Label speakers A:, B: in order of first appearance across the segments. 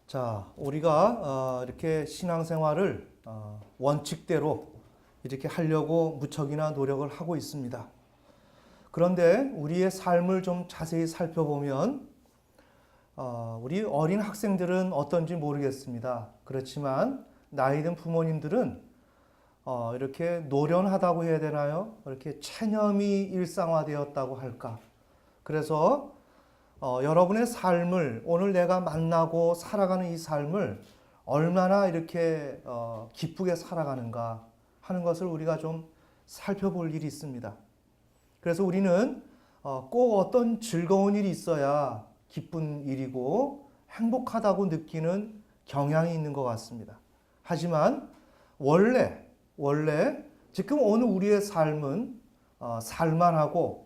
A: 자, 우리가 이렇게 신앙생활을 원칙대로 이렇게 하려고 무척이나 노력을 하고 있습니다. 그런데 우리의 삶을 좀 자세히 살펴보면 우리 어린 학생들은 어떤지 모르겠습니다. 그렇지만 나이 든 부모님들은 이렇게 노련하다고 해야 되나요? 이렇게 체념이 일상화되었다고 할까? 그래서 여러분의 삶을, 오늘 내가 만나고 살아가는 이 삶을 얼마나 이렇게 기쁘게 살아가는가 하는 것을 우리가 좀 살펴볼 일이 있습니다. 그래서 우리는 꼭 어떤 즐거운 일이 있어야 기쁜 일이고 행복하다고 느끼는 경향이 있는 것 같습니다. 하지만 원래 지금 오늘 우리의 삶은 살만하고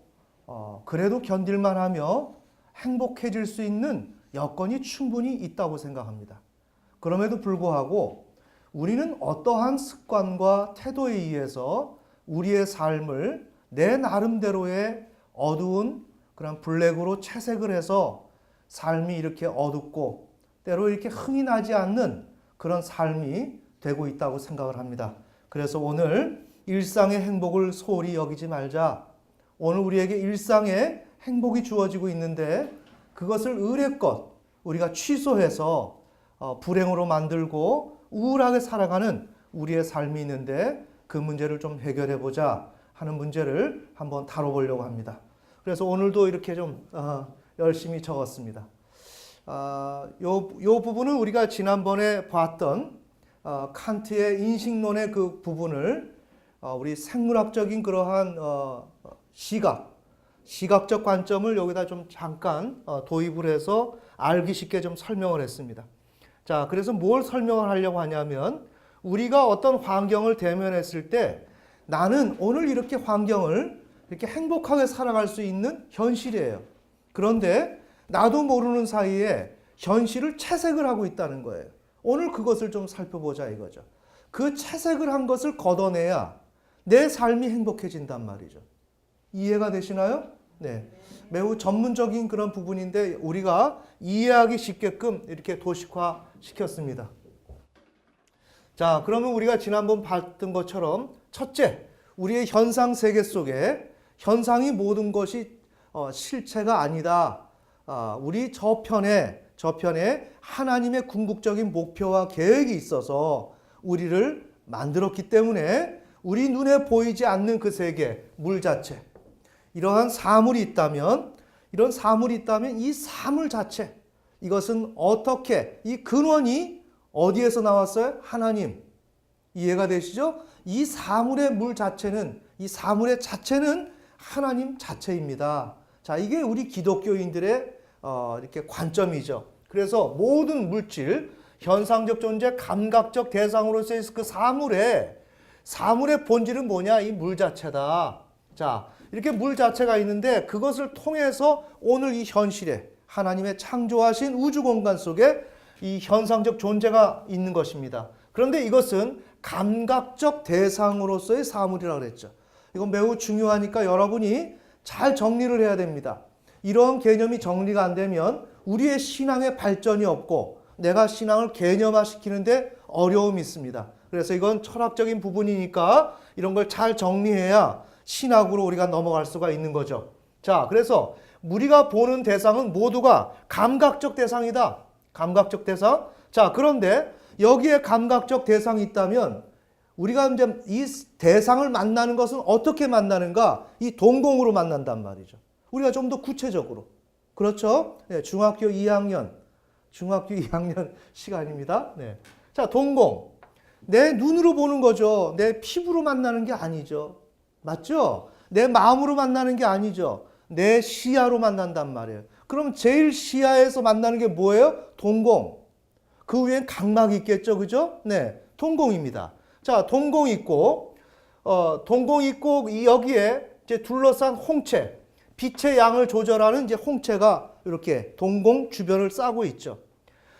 A: 그래도 견딜만하며 행복해질 수 있는 여건이 충분히 있다고 생각합니다. 그럼에도 불구하고 우리는 어떠한 습관과 태도에 의해서 우리의 삶을 내 나름대로의 어두운 그런 블랙으로 채색을 해서 삶이 이렇게 어둡고 때로 이렇게 흥이 나지 않는 그런 삶이 되고 있다고 생각을 합니다. 그래서 오늘 일상의 행복을 소홀히 여기지 말자. 오늘 우리에게 일상의 행복이 주어지고 있는데 그것을 의례껏 우리가 취소해서 불행으로 만들고 우울하게 살아가는 우리의 삶이 있는데 그 문제를 좀 해결해 보자 하는 문제를 한번 다뤄보려고 합니다. 그래서 오늘도 이렇게 좀 열심히 적었습니다. 요 부분은 우리가 지난번에 봤던 칸트의 인식론의 그 부분을 우리 생물학적인 그러한 시각적 관점을 여기다 좀 잠깐 도입을 해서 알기 쉽게 좀 설명을 했습니다. 자, 그래서 뭘 설명을 하려고 하냐면 우리가 어떤 환경을 대면했을 때 나는 오늘 이렇게 환경을 이렇게 행복하게 살아갈 수 있는 현실이에요. 그런데 나도 모르는 사이에 현실을 채색을 하고 있다는 거예요. 오늘 그것을 좀 살펴보자 이거죠. 그 채색을 한 것을 걷어내야 내 삶이 행복해진단 말이죠. 이해가 되시나요? 네. 매우 전문적인 그런 부분인데 우리가 이해하기 쉽게끔 이렇게 도식화 시켰습니다. 자, 그러면 우리가 지난번 봤던 것처럼 첫째, 우리의 현상 세계 속에 현상이 모든 것이 실체가 아니다. 우리 저편에 하나님의 궁극적인 목표와 계획이 있어서 우리를 만들었기 때문에 우리 눈에 보이지 않는 그 세계, 물 자체, 이러한 사물이 있다면 이 사물 자체, 이것은 어떻게, 이 근원이 어디에서 나왔어요? 하나님. 이해가 되시죠? 이 사물의 물 자체는, 이 사물의 자체는 하나님 자체입니다. 자, 이게 우리 기독교인들의 이렇게 관점이죠. 그래서 모든 물질, 현상적 존재, 감각적 대상으로서의 그 사물의 본질은 뭐냐? 이 물 자체다. 자, 이렇게 물 자체가 있는데 그것을 통해서 오늘 이 현실에 하나님의 창조하신 우주 공간 속에 이 현상적 존재가 있는 것입니다. 그런데 이것은 감각적 대상으로서의 사물이라고 그랬죠. 이건 매우 중요하니까 여러분이 잘 정리를 해야 됩니다. 이런 개념이 정리가 안 되면 우리의 신앙의 발전이 없고 내가 신앙을 개념화시키는데 어려움이 있습니다. 그래서 이건 철학적인 부분이니까 이런 걸 잘 정리해야 신학으로 우리가 넘어갈 수가 있는 거죠. 자, 그래서 우리가 보는 대상은 모두가 감각적 대상이다. 감각적 대상. 자, 그런데 여기에 감각적 대상이 있다면 우리가 이제 이 대상을 만나는 것은 어떻게 만나는가? 이 동공으로 만난단 말이죠. 우리가 좀 더 구체적으로. 그렇죠? 네, 중학교 2학년 시간입니다. 네. 자, 동공. 내 눈으로 보는 거죠. 내 피부로 만나는 게 아니죠. 맞죠? 내 마음으로 만나는 게 아니죠. 내 시야로 만난단 말이에요. 그럼 제일 시야에서 만나는 게 뭐예요? 동공. 그 위엔 각막이 있겠죠. 그죠? 네. 동공입니다. 자, 동공 있고 여기에 이제 둘러싼 홍채, 빛의 양을 조절하는 이제 홍채가 이렇게 동공 주변을 싸고 있죠.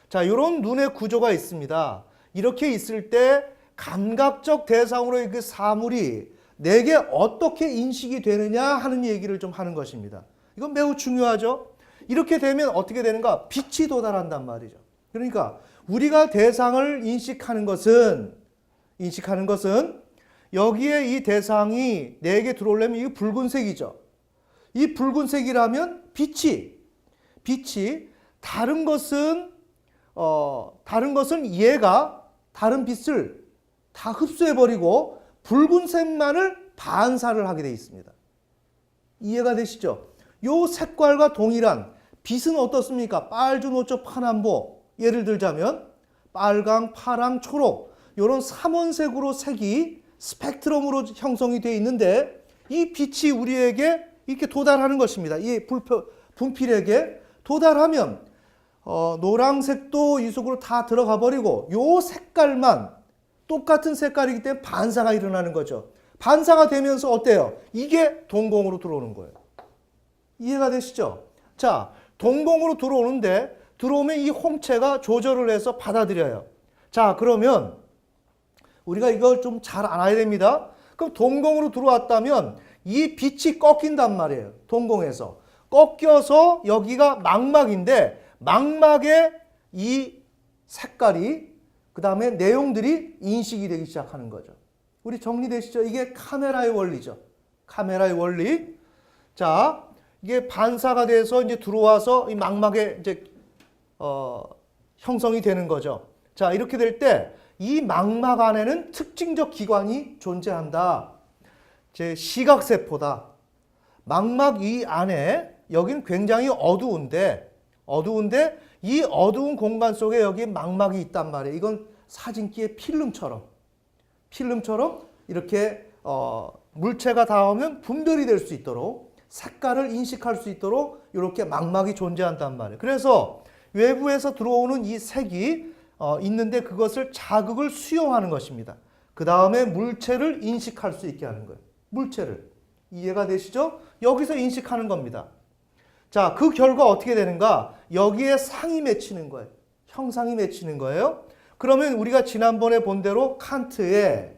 A: 자, 이런 눈의 구조가 있습니다. 이렇게 있을 때 감각적 대상으로의 그 사물이 내게 어떻게 인식이 되느냐 하는 얘기를 좀 하는 것입니다. 이건 매우 중요하죠. 이렇게 되면 어떻게 되는가? 빛이 도달한단 말이죠. 그러니까 우리가 대상을 인식하는 것은 여기에 이 대상이 내게 들어오려면 이 붉은색이죠. 이 붉은색이라면 빛이 다른 것은 얘가 다른 빛을 다 흡수해버리고 붉은색만을 반사를 하게 되어 있습니다. 이해가 되시죠? 요 색깔과 동일한 빛은 어떻습니까? 빨주노초 파남보, 예를 들자면 빨강, 파랑, 초록 이런 삼원색으로 색이 스펙트럼으로 형성이 되어 있는데 이 빛이 우리에게 이렇게 도달하는 것입니다. 이 분필에게 도달하면 노란색도 이 속으로 다 들어가 버리고 요 색깔만 똑같은 색깔이기 때문에 반사가 일어나는 거죠. 반사가 되면서 어때요? 이게 동공으로 들어오는 거예요. 이해가 되시죠? 자, 동공으로 들어오면 이 홍채가 조절을 해서 받아들여요. 자, 그러면 우리가 이걸 좀 잘 알아야 됩니다. 그럼 동공으로 들어왔다면 이 빛이 꺾인단 말이에요. 동공에서. 꺾여서 여기가 망막인데 망막에 이 색깔이 그 다음에 내용들이 인식이 되기 시작하는 거죠. 우리 정리되시죠? 이게 카메라의 원리죠. 카메라의 원리. 자, 이게 반사가 돼서 이제 들어와서 이 망막에 이제 형성이 되는 거죠. 자, 이렇게 될 때 이 망막 안에는 특징적 기관이 존재한다. 제 시각세포다. 망막 이 안에 여긴 굉장히 어두운데 이 어두운 공간 속에 여기 망막이 있단 말이에요. 이건 사진기의 필름처럼 이렇게 물체가 닿으면 분별이 될 수 있도록 색깔을 인식할 수 있도록 이렇게 망막이 존재한단 말이에요. 그래서 외부에서 들어오는 이 색이 있는데 그것을 자극을 수용하는 것입니다. 그 다음에 물체를 인식할 수 있게 하는 거예요. 물체를. 이해가 되시죠? 여기서 인식하는 겁니다. 자, 그 결과 어떻게 되는가? 여기에 상이 맺히는 거예요. 형상이 맺히는 거예요. 그러면 우리가 지난번에 본 대로 칸트의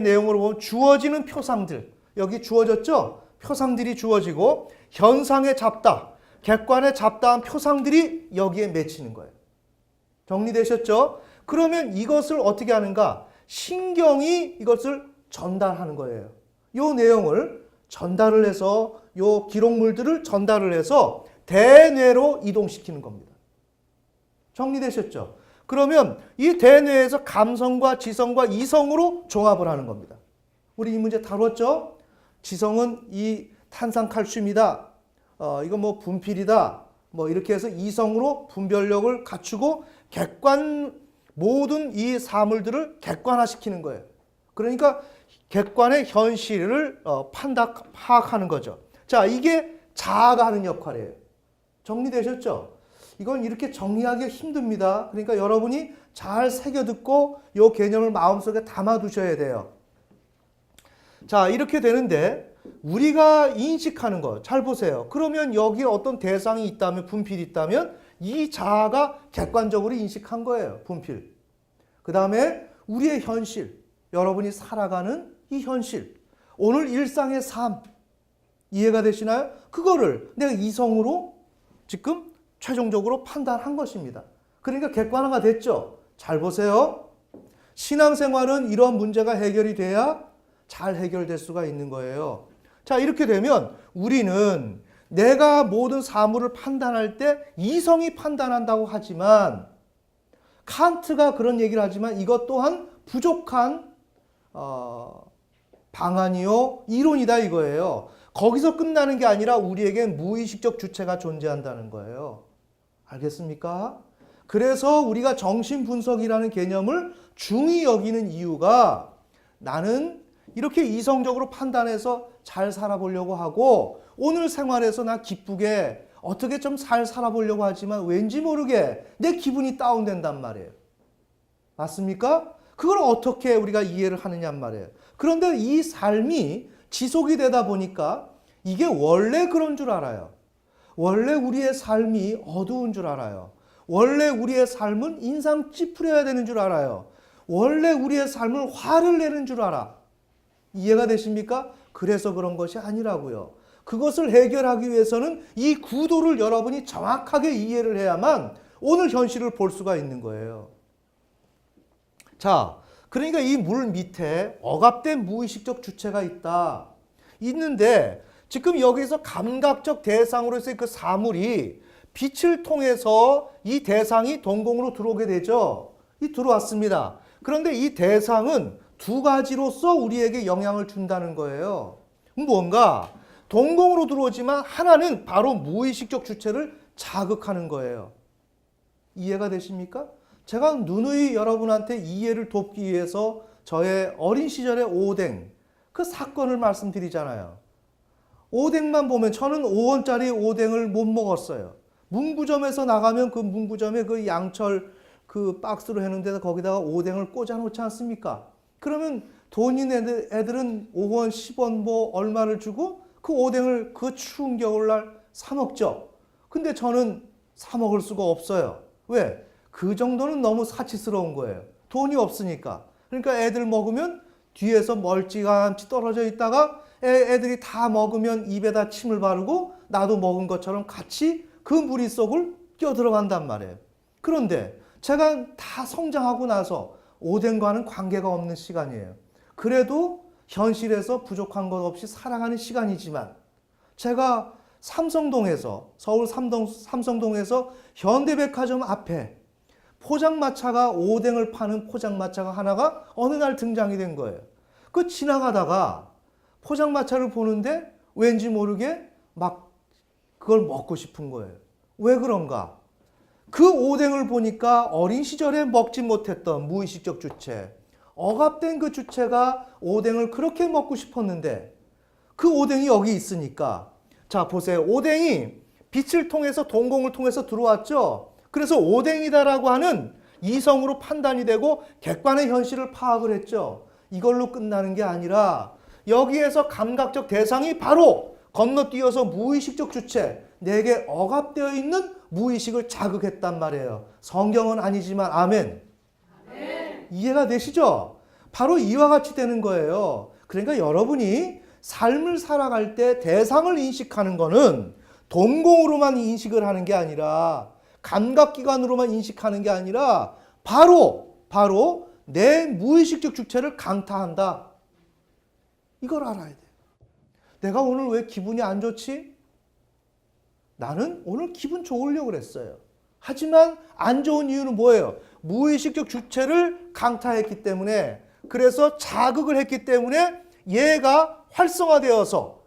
A: 내용으로 보면 주어지는 표상들, 여기 주어졌죠? 표상들이 주어지고 현상에 잡다, 객관에 잡다한 표상들이 여기에 맺히는 거예요. 정리되셨죠? 그러면 이것을 어떻게 하는가? 신경이 이것을 전달하는 거예요. 이 내용을 전달을 해서 이 기록물들을 전달을 해서 대뇌로 이동시키는 겁니다. 정리되셨죠? 그러면 이 대뇌에서 감성과 지성과 이성으로 종합을 하는 겁니다. 우리 이 문제 다뤘죠? 지성은 이 탄산칼슘이다. 이거 뭐 분필이다. 뭐 이렇게 해서 이성으로 분별력을 갖추고 모든 이 사물들을 객관화시키는 거예요. 그러니까 객관의 현실을 파악하는 거죠. 자, 이게 자아가 하는 역할이에요. 정리되셨죠? 이건 이렇게 정리하기 힘듭니다. 그러니까 여러분이 잘 새겨듣고 이 개념을 마음속에 담아두셔야 돼요. 자, 이렇게 되는데 우리가 인식하는 거 잘 보세요. 그러면 여기에 어떤 대상이 있다면, 분필이 있다면 이 자아가 객관적으로 인식한 거예요. 분필. 그 다음에 우리의 현실, 여러분이 살아가는 이 현실, 오늘 일상의 삶, 이해가 되시나요? 그거를 내가 이성으로 지금 최종적으로 판단한 것입니다. 그러니까 객관화가 됐죠. 잘 보세요. 신앙생활은 이런 문제가 해결이 돼야 잘 해결될 수가 있는 거예요. 자, 이렇게 되면 우리는 내가 모든 사물을 판단할 때 이성이 판단한다고 하지만 칸트가 그런 얘기를 하지만 이것 또한 부족한 방안이요 이론이다 이거예요. 거기서 끝나는 게 아니라 우리에겐 무의식적 주체가 존재한다는 거예요. 알겠습니까? 그래서 우리가 정신분석이라는 개념을 중히 여기는 이유가 나는 이렇게 이성적으로 판단해서 잘 살아보려고 하고 오늘 생활에서 나 기쁘게 어떻게 좀 잘 살아보려고 하지만 왠지 모르게 내 기분이 다운된단 말이에요. 맞습니까? 그걸 어떻게 우리가 이해를 하느냐 말이에요. 그런데 이 삶이 지속이 되다 보니까 이게 원래 그런 줄 알아요. 원래 우리의 삶이 어두운 줄 알아요. 원래 우리의 삶은 인상 찌푸려야 되는 줄 알아요. 원래 우리의 삶은 화를 내는 줄 알아. 이해가 되십니까? 그래서 그런 것이 아니라고요. 그것을 해결하기 위해서는 이 구도를 여러분이 정확하게 이해를 해야만 오늘 현실을 볼 수가 있는 거예요. 자, 그러니까 이 물 밑에 억압된 무의식적 주체가 있다. 있는데 지금 여기서 감각적 대상으로서의 그 사물이 빛을 통해서 이 대상이 동공으로 들어오게 되죠. 이 들어왔습니다. 그런데 이 대상은 두 가지로서 우리에게 영향을 준다는 거예요. 뭔가 동공으로 들어오지만 하나는 바로 무의식적 주체를 자극하는 거예요. 이해가 되십니까? 제가 누누이 여러분한테 이해를 돕기 위해서 저의 어린 시절의 오뎅 그 사건을 말씀드리잖아요. 오뎅만 보면 저는 5원짜리 오뎅을 못 먹었어요. 문구점에서 나가면 그 문구점에 그 양철 그 박스로 해놓은 데다 거기다가 오뎅을 꽂아 놓지 않습니까? 그러면 돈 있는 애들은 5원, 10원 뭐 얼마를 주고 그 오뎅을 그 추운 겨울날 사 먹죠. 근데 저는 사 먹을 수가 없어요. 왜? 그 정도는 너무 사치스러운 거예요. 돈이 없으니까. 그러니까 애들 먹으면 뒤에서 멀찌감치 떨어져 있다가 애들이 다 먹으면 입에다 침을 바르고 나도 먹은 것처럼 같이 그 무리 속을 끼어들어간단 말이에요. 그런데 제가 다 성장하고 나서 오뎅과는 관계가 없는 시간이에요. 그래도 현실에서 부족한 것 없이 살아가는 시간이지만 제가 삼성동에서 서울 삼성동에서 현대백화점 앞에 포장마차가 오뎅을 파는 포장마차가 하나가 어느 날 등장이 된 거예요. 그 지나가다가 포장마차를 보는데 왠지 모르게 막 그걸 먹고 싶은 거예요. 왜 그런가? 그 오뎅을 보니까 어린 시절에 먹지 못했던 무의식적 주체, 억압된 그 주체가 오뎅을 그렇게 먹고 싶었는데 그 오뎅이 여기 있으니까 자 보세요. 오뎅이 빛을 통해서 동공을 통해서 들어왔죠. 그래서 오뎅이다라고 하는 이성으로 판단이 되고 객관의 현실을 파악을 했죠. 이걸로 끝나는 게 아니라 여기에서 감각적 대상이 바로 건너뛰어서 무의식적 주체, 내게 억압되어 있는 무의식을 자극했단 말이에요. 성경은 아니지만 아멘. 아멘. 이해가 되시죠? 바로 이와 같이 되는 거예요. 그러니까 여러분이 삶을 살아갈 때 대상을 인식하는 거는 동공으로만 인식을 하는 게 아니라 감각기관으로만 인식하는 게 아니라 바로 내 무의식적 주체를 강타한다. 이걸 알아야 돼요. 내가 오늘 왜 기분이 안 좋지? 나는 오늘 기분 좋으려고 그랬어요. 하지만 안 좋은 이유는 뭐예요? 무의식적 주체를 강타했기 때문에, 그래서 자극을 했기 때문에 얘가 활성화되어서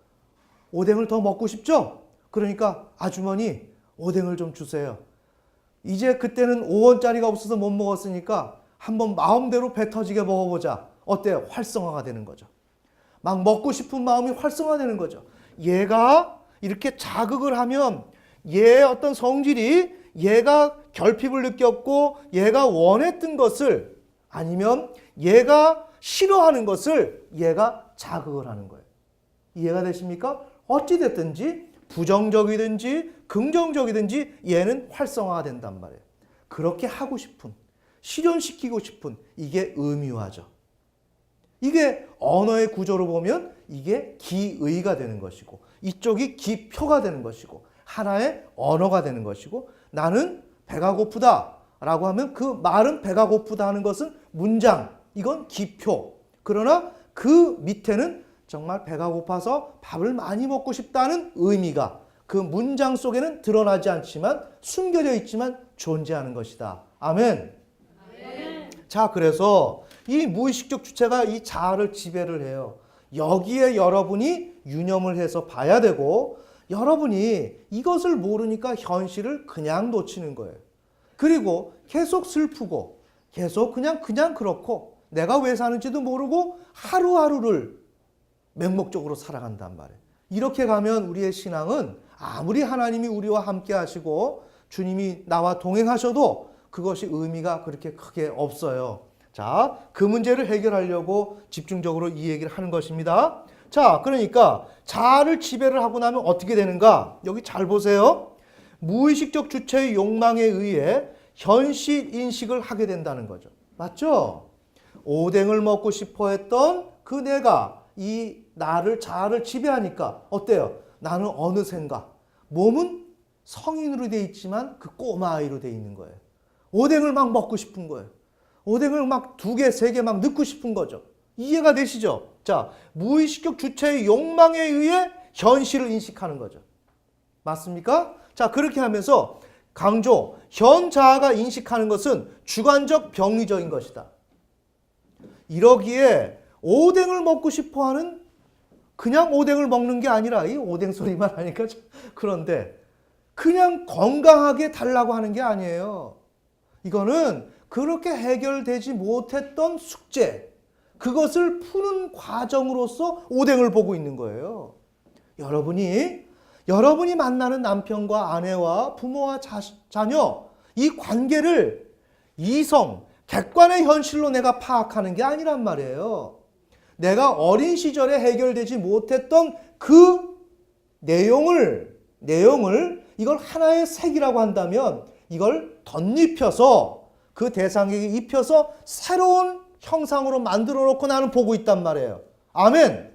A: 오뎅을 더 먹고 싶죠? 그러니까 아주머니 오뎅을 좀 주세요. 이제 그때는 5원짜리가 없어서 못 먹었으니까 한번 마음대로 배 터지게 먹어보자. 어때요? 활성화가 되는 거죠. 막 먹고 싶은 마음이 활성화되는 거죠. 얘가 이렇게 자극을 하면 얘의 어떤 성질이 얘가 결핍을 느꼈고 얘가 원했던 것을 아니면 얘가 싫어하는 것을 얘가 자극을 하는 거예요. 이해가 되십니까? 어찌됐든지 부정적이든지 긍정적이든지 얘는 활성화가 된단 말이에요. 그렇게 하고 싶은, 실현시키고 싶은 이게 의미화죠. 이게 언어의 구조로 보면 이게 기의가 되는 것이고 이쪽이 기표가 되는 것이고 하나의 언어가 되는 것이고 나는 배가 고프다 라고 하면 그 말은 배가 고프다 하는 것은 문장, 이건 기표. 그러나 그 밑에는 정말 배가 고파서 밥을 많이 먹고 싶다는 의미가 그 문장 속에는 드러나지 않지만 숨겨져 있지만 존재하는 것이다. 아멘. 아멘. 자, 그래서 이 무의식적 주체가 이 자아를 지배를 해요. 여기에 여러분이 유념을 해서 봐야 되고 여러분이 이것을 모르니까 현실을 그냥 놓치는 거예요. 그리고 계속 슬프고 계속 그냥 그렇고 내가 왜 사는지도 모르고 하루하루를 맹목적으로 살아간단 말이에요. 이렇게 가면 우리의 신앙은 아무리 하나님이 우리와 함께 하시고 주님이 나와 동행하셔도 그것이 의미가 그렇게 크게 없어요. 자, 그 문제를 해결하려고 집중적으로 이 얘기를 하는 것입니다. 자, 그러니까 자아를 지배를 하고 나면 어떻게 되는가? 여기 잘 보세요. 무의식적 주체의 욕망에 의해 현실 인식을 하게 된다는 거죠. 맞죠? 오뎅을 먹고 싶어 했던 그 내가 이 나를 자아를 지배하니까 어때요? 나는 어느샌가 몸은 성인으로 돼 있지만 그 꼬마아이로 돼 있는 거예요. 오뎅을 막 먹고 싶은 거예요. 오뎅을 막 2개, 3개 막 넣고 싶은 거죠. 이해가 되시죠? 자, 무의식적 주체의 욕망에 의해 현실을 인식하는 거죠. 맞습니까? 자, 그렇게 하면서 강조, 현 자아가 인식하는 것은 주관적 병리적인 것이다. 이러기에 오뎅을 먹고 싶어하는 그냥 오뎅을 먹는 게 아니라 이 오뎅 소리만 하니까 그런데 그냥 건강하게 달라고 하는 게 아니에요. 이거는 그렇게 해결되지 못했던 숙제, 그것을 푸는 과정으로서 오뎅을 보고 있는 거예요. 여러분이 만나는 남편과 아내와 부모와 자녀, 이 관계를 이성, 객관의 현실로 내가 파악하는 게 아니란 말이에요. 내가 어린 시절에 해결되지 못했던 그 내용을 이걸 하나의 색이라고 한다면 이걸 덧입혀서 그 대상에게 입혀서 새로운 형상으로 만들어 놓고 나는 보고 있단 말이에요. 아멘.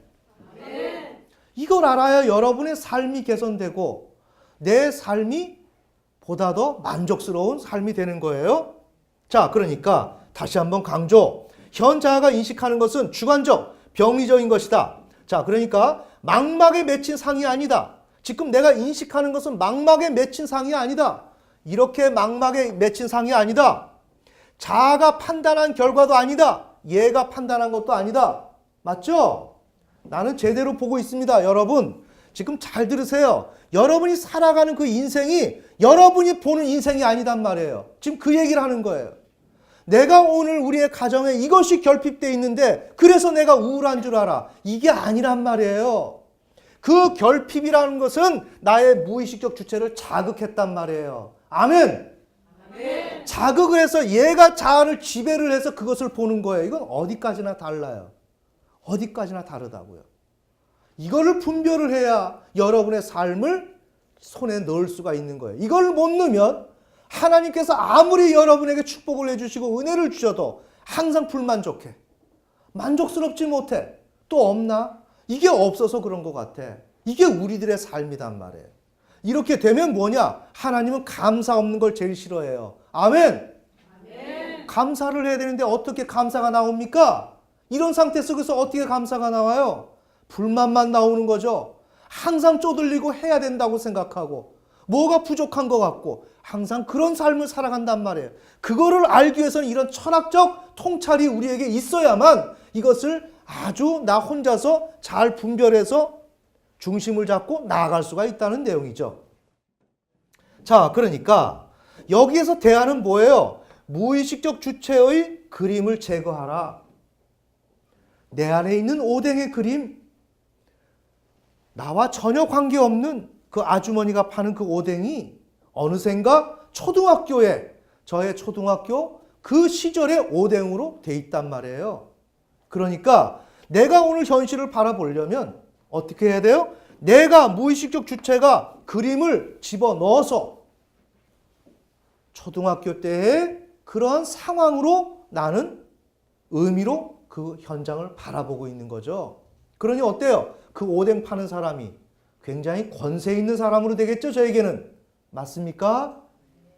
A: 이걸 알아야 여러분의 삶이 개선되고 내 삶이 보다 더 만족스러운 삶이 되는 거예요. 자, 그러니까 다시 한번 강조. 현 자아가 인식하는 것은 주관적, 병리적인 것이다. 자, 그러니까 망막에 맺힌 상이 아니다. 지금 내가 인식하는 것은 망막에 맺힌 상이 아니다. 이렇게 망막에 맺힌 상이 아니다. 자아가 판단한 결과도 아니다. 얘가 판단한 것도 아니다. 맞죠? 나는 제대로 보고 있습니다. 여러분, 지금 잘 들으세요. 여러분이 살아가는 그 인생이 여러분이 보는 인생이 아니단 말이에요. 지금 그 얘기를 하는 거예요. 내가 오늘 우리의 가정에 이것이 결핍되어 있는데 그래서 내가 우울한 줄 알아. 이게 아니란 말이에요. 그 결핍이라는 것은 나의 무의식적 주체를 자극했단 말이에요. 아멘. 자극을 해서 얘가 자아를 지배를 해서 그것을 보는 거예요. 이건 어디까지나 달라요. 어디까지나 다르다고요. 이거를 분별을 해야 여러분의 삶을 손에 넣을 수가 있는 거예요. 이걸 못 넣으면 하나님께서 아무리 여러분에게 축복을 해주시고 은혜를 주셔도 항상 불만족해. 만족스럽지 못해. 또 없나? 이게 없어서 그런 것 같아. 이게 우리들의 삶이단 말이에요. 이렇게 되면 뭐냐? 하나님은 감사 없는 걸 제일 싫어해요. 아멘. 감사를 해야 되는데 어떻게 감사가 나옵니까? 이런 상태 속에서 어떻게 감사가 나와요? 불만만 나오는 거죠. 항상 쪼들리고 해야 된다고 생각하고 뭐가 부족한 것 같고 항상 그런 삶을 살아간단 말이에요. 그거를 알기 위해서는 이런 철학적 통찰이 우리에게 있어야만 이것을 아주 나 혼자서 잘 분별해서 중심을 잡고 나아갈 수가 있다는 내용이죠. 자, 그러니까 여기에서 대안은 뭐예요? 무의식적 주체의 그림을 제거하라. 내 안에 있는 오뎅의 그림, 나와 전혀 관계없는 그 아주머니가 파는 그 오뎅이 어느샌가 초등학교에, 저의 초등학교 그 시절의 오뎅으로 돼 있단 말이에요. 그러니까 내가 오늘 현실을 바라보려면 어떻게 해야 돼요? 내가 무의식적 주체가 그림을 집어넣어서 초등학교 때의 그런 상황으로 나는 의미로 그 현장을 바라보고 있는 거죠. 그러니 어때요? 그 오뎅 파는 사람이 굉장히 권세 있는 사람으로 되겠죠, 저에게는. 맞습니까?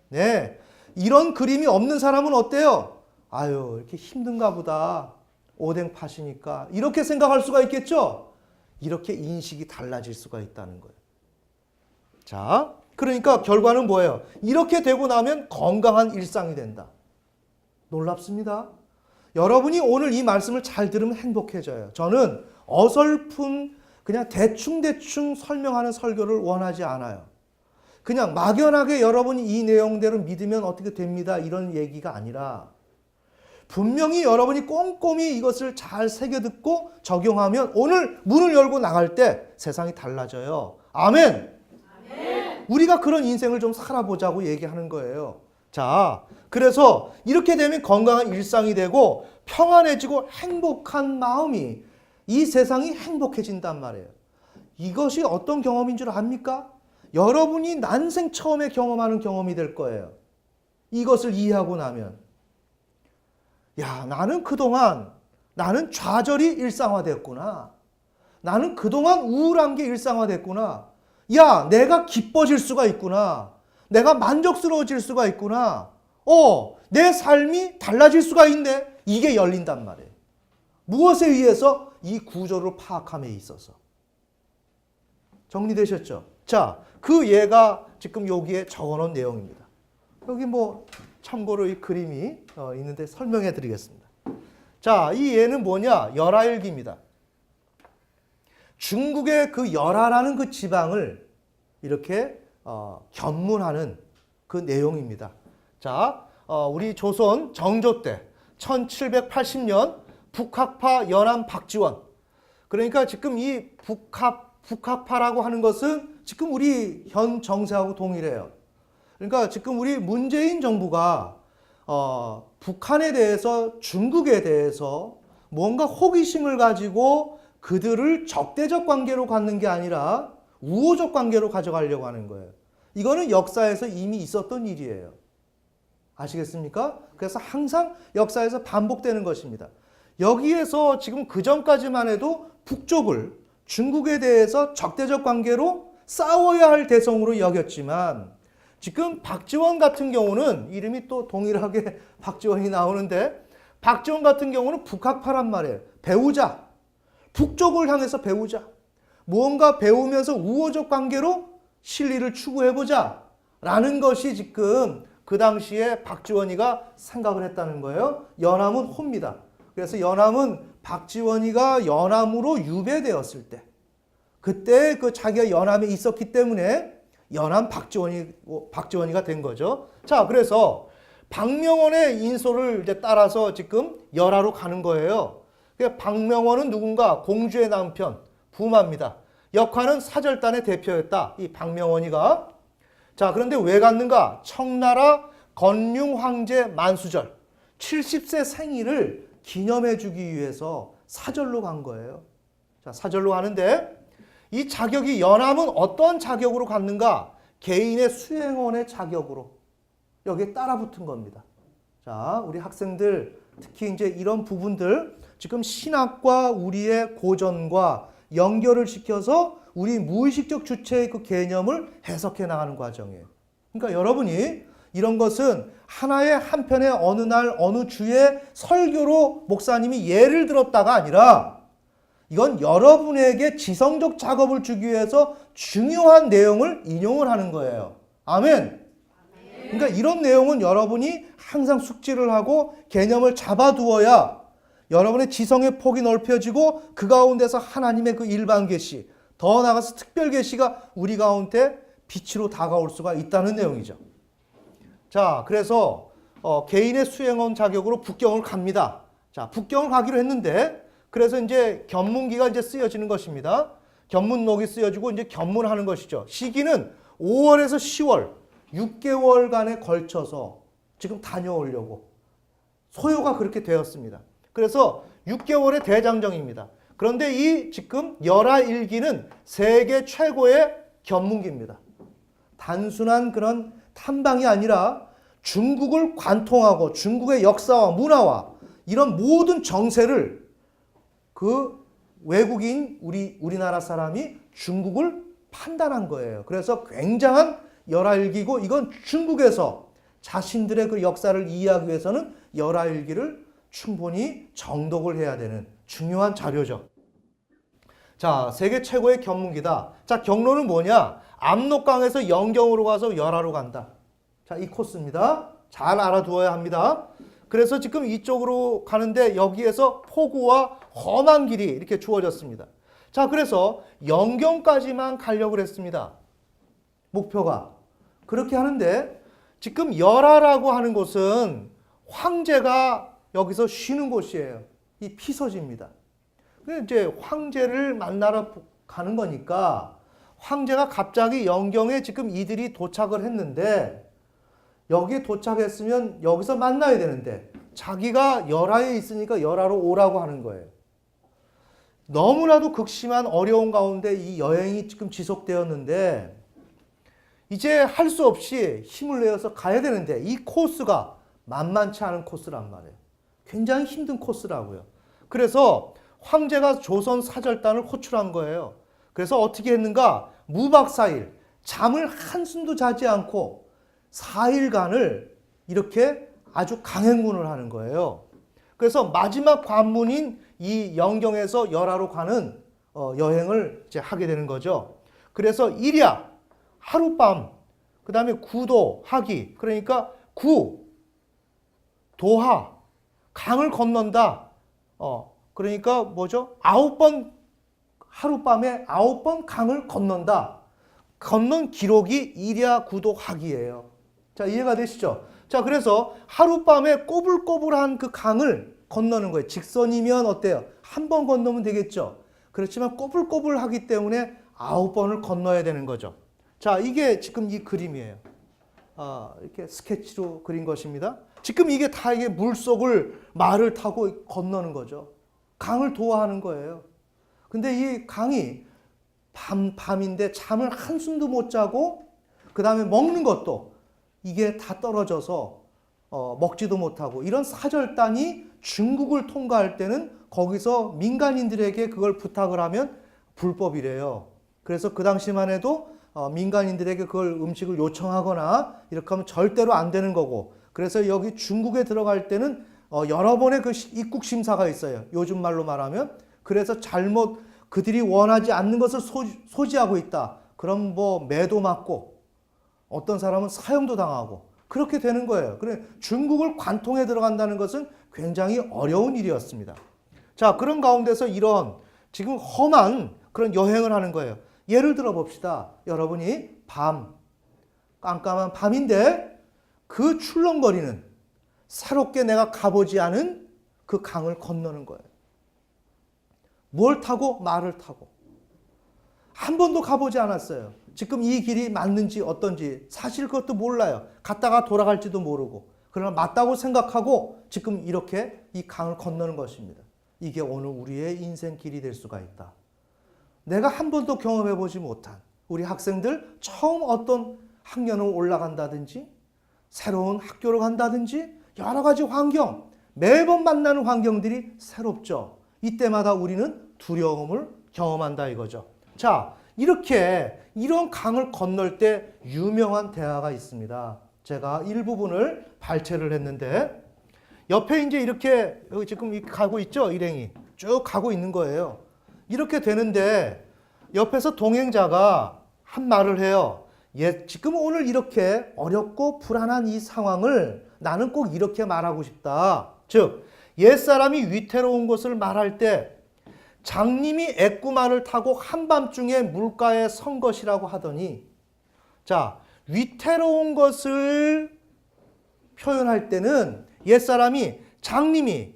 A: 네. 이런 그림이 없는 사람은 어때요? 아유, 이렇게 힘든가 보다. 오뎅 파시니까. 이렇게 생각할 수가 있겠죠? 이렇게 인식이 달라질 수가 있다는 거예요. 자, 그러니까 결과는 뭐예요? 이렇게 되고 나면 건강한 일상이 된다. 놀랍습니다. 여러분이 오늘 이 말씀을 잘 들으면 행복해져요. 저는 어설픈 그냥 대충대충 설명하는 설교를 원하지 않아요. 그냥 막연하게 여러분이 이 내용대로 믿으면 어떻게 됩니다. 이런 얘기가 아니라 분명히 여러분이 꼼꼼히 이것을 잘 새겨듣고 적용하면 오늘 문을 열고 나갈 때 세상이 달라져요. 아멘. 아멘. 우리가 그런 인생을 좀 살아보자고 얘기하는 거예요. 자, 그래서 이렇게 되면 건강한 일상이 되고 평안해지고 행복한 마음이 이 세상이 행복해진단 말이에요. 이것이 어떤 경험인 줄 압니까? 여러분이 난생 처음에 경험하는 경험이 될 거예요. 이것을 이해하고 나면. 야, 나는 그동안 나는 좌절이 일상화됐구나. 나는 그동안 우울한 게 일상화됐구나. 야, 내가 기뻐질 수가 있구나. 내가 만족스러워질 수가 있구나. 내 삶이 달라질 수가 있네. 이게 열린단 말이에요. 무엇에 의해서? 이 구조를 파악함에 있어서. 정리되셨죠? 자, 그 예가 지금 여기에 적어놓은 내용입니다. 여기 뭐 참고로 이 그림이 있는데 설명해 드리겠습니다. 자, 이 예는 뭐냐? 열하일기입니다. 중국의 그 열하라는 그 지방을 이렇게 견문하는 그 내용입니다. 자, 우리 조선 정조 때 1780년 북학파 연암 박지원. 그러니까 지금 이 북학파라고 하는 것은 지금 우리 현 정세하고 동일해요. 그러니까 지금 우리 문재인 정부가 북한에 대해서, 중국에 대해서 뭔가 호기심을 가지고 그들을 적대적 관계로 갖는 게 아니라 우호적 관계로 가져가려고 하는 거예요. 이거는 역사에서 이미 있었던 일이에요. 아시겠습니까? 그래서 항상 역사에서 반복되는 것입니다. 여기에서 지금 그 전까지만 해도 북쪽을 중국에 대해서 적대적 관계로 싸워야 할 대상으로 여겼지만, 지금 박지원 같은 경우는 이름이 또 동일하게 박지원이 나오는데, 박지원 같은 경우는 북학파란 말이에요. 배우자. 북쪽을 향해서 배우자. 무언가 배우면서 우호적 관계로 실리를 추구해보자 라는 것이 지금 그 당시에 박지원이가 생각을 했다는 거예요. 연암은 호입니다. 그래서 연암은 박지원이가 연암으로 유배되었을 때, 그때 그 자기가 연암에 있었기 때문에 연암 박지원이가 된 거죠. 자, 그래서 박명원의 인솔을 이제 따라서 지금 열하로 가는 거예요. 박명원은 누군가? 공주의 남편, 부마입니다. 역하는 사절단의 대표였다, 이 박명원이가. 자, 그런데 왜 갔는가? 청나라 건륭 황제 만수절 70세 생일을 기념해주기 위해서 사절로 간 거예요. 자, 사절로 가는데 이 자격이, 연암은 어떤 자격으로 갔는가? 개인의 수행원의 자격으로 여기에 따라붙은 겁니다. 자, 우리 학생들 특히 이제 이런 부분들 지금 신학과 우리의 고전과 연결을 시켜서 우리 무의식적 주체의 그 개념을 해석해 나가는 과정이에요. 그러니까 여러분이 이런 것은 하나의 한편의 어느 날 어느 주에 설교로 목사님이 예를 들었다가 아니라, 이건 여러분에게 지성적 작업을 주기 위해서 중요한 내용을 인용을 하는 거예요. 아멘. 그러니까 이런 내용은 여러분이 항상 숙지를 하고 개념을 잡아두어야 여러분의 지성의 폭이 넓혀지고 그 가운데서 하나님의 그 일반 계시, 더 나아가서 특별 계시가 우리 가운데 빛으로 다가올 수가 있다는 내용이죠. 자, 그래서 개인의 수행원 자격으로 북경을 갑니다. 자, 북경을 가기로 했는데, 그래서 이제 견문기가 이제 쓰여지는 것입니다. 견문록이 쓰여지고 이제 견문하는 것이죠. 시기는 5월에서 10월, 6개월간에 걸쳐서 지금 다녀오려고 소요가 그렇게 되었습니다. 그래서 6개월의 대장정입니다. 그런데 이 지금 열하일기는 세계 최고의 견문기입니다. 단순한 그런 탐방이 아니라 중국을 관통하고 중국의 역사와 문화와 이런 모든 정세를 그 외국인 우리나라 사람이 중국을 판단한 거예요. 그래서 굉장한 열하일기고, 이건 중국에서 자신들의 그 역사를 이해하기 위해서는 열하일기를 충분히 정독을 해야 되는 중요한 자료죠. 자, 세계 최고의 견문기다. 자, 경로는 뭐냐? 압록강에서 영경으로 가서 열하로 간다. 자, 이 코스입니다. 잘 알아두어야 합니다. 그래서 지금 이쪽으로 가는데 여기에서 폭우와 험한 길이 이렇게 주어졌습니다. 자, 그래서 영경까지만 가려고 했습니다. 목표가. 그렇게 하는데 지금 열하라고 하는 곳은 황제가 여기서 쉬는 곳이에요. 이 피서지입니다. 이제 황제를 만나러 가는 거니까 황제가 갑자기 영경에 지금 이들이 도착을 했는데, 여기에 도착했으면 여기서 만나야 되는데 자기가 열하에 있으니까 열하로 오라고 하는 거예요. 너무나도 극심한 어려운 가운데 이 여행이 지금 지속되었는데 이제 할 수 없이 힘을 내어서 가야 되는데, 이 코스가 만만치 않은 코스란 말이에요. 굉장히 힘든 코스라고요. 그래서 황제가 조선 사절단을 호출한 거예요. 그래서 어떻게 했는가? 무박 4일 잠을 한숨도 자지 않고 4일간을 이렇게 아주 강행군을 하는 거예요. 그래서 마지막 관문인 이 영경에서 열하로 가는 여행을 이제 하게 되는 거죠. 그래서 일야 하룻밤, 그 다음에 구도 하기, 그러니까 구 도하 강을 건넌다. 그러니까 뭐죠? 9번 하룻밤에 9번 강을 건넌다. 건넌 기록이 일야 구도 하기예요. 자, 이해가 되시죠? 자, 그래서 하룻밤에 꼬불꼬불한 그 강을 건너는 거예요. 직선이면 어때요? 한 번 건너면 되겠죠. 그렇지만 꼬불꼬불하기 때문에 9번을 건너야 되는 거죠. 자, 이게 지금 이 그림이에요. 이렇게 스케치로 그린 것입니다. 지금 이게 다 이게 물속을 말을 타고 건너는 거죠. 강을 도하하는 거예요. 근데 이 강이 밤인데 잠을 한숨도 못 자고, 그 다음에 먹는 것도 이게 다 떨어져서 먹지도 못하고, 이런 사절단이 중국을 통과할 때는 거기서 민간인들에게 그걸 부탁을 하면 불법이래요. 그래서 그 당시만 해도 민간인들에게 그걸 음식을 요청하거나 이렇게 하면 절대로 안 되는 거고, 그래서 여기 중국에 들어갈 때는 여러 번의 그 입국 심사가 있어요. 요즘 말로 말하면. 그래서 잘못 그들이 원하지 않는 것을 소지하고 있다. 그럼 뭐 매도 맞고 어떤 사람은 사형도 당하고 그렇게 되는 거예요. 그래 중국을 관통해 들어간다는 것은 굉장히 어려운 일이었습니다. 자, 그런 가운데서 이런 지금 험한 그런 여행을 하는 거예요. 예를 들어 봅시다. 여러분이 깜깜한 밤인데 그 출렁거리는 새롭게 내가 가보지 않은 그 강을 건너는 거예요. 뭘 타고? 말을 타고. 한 번도 가보지 않았어요. 지금 이 길이 맞는지 어떤지 사실 그것도 몰라요. 갔다가 돌아갈지도 모르고. 그러나 맞다고 생각하고 지금 이렇게 이 강을 건너는 것입니다. 이게 오늘 우리의 인생 길이 될 수가 있다. 내가 한 번도 경험해보지 못한 우리 학생들 처음 어떤 학년을 올라간다든지 새로운 학교를 간다든지 여러 가지 환경, 매번 만나는 환경들이 새롭죠. 이때마다 우리는 두려움을 경험한다 이거죠. 자, 이렇게 이런 강을 건널 때 유명한 대화가 있습니다. 제가 일부분을 발췌를 했는데 옆에 이제 이렇게 여기 지금 가고 있죠. 일행이 쭉 가고 있는 거예요. 이렇게 되는데 옆에서 동행자가 한 말을 해요. 지금 오늘 이렇게 어렵고 불안한 이 상황을 나는 꼭 이렇게 말하고 싶다. 즉 옛사람이 위태로운 것을 말할 때 장님이 애꾸말을 타고 한밤중에 물가에 선 것이라고 하더니, 자, 위태로운 것을 표현할 때는 옛사람이 장님이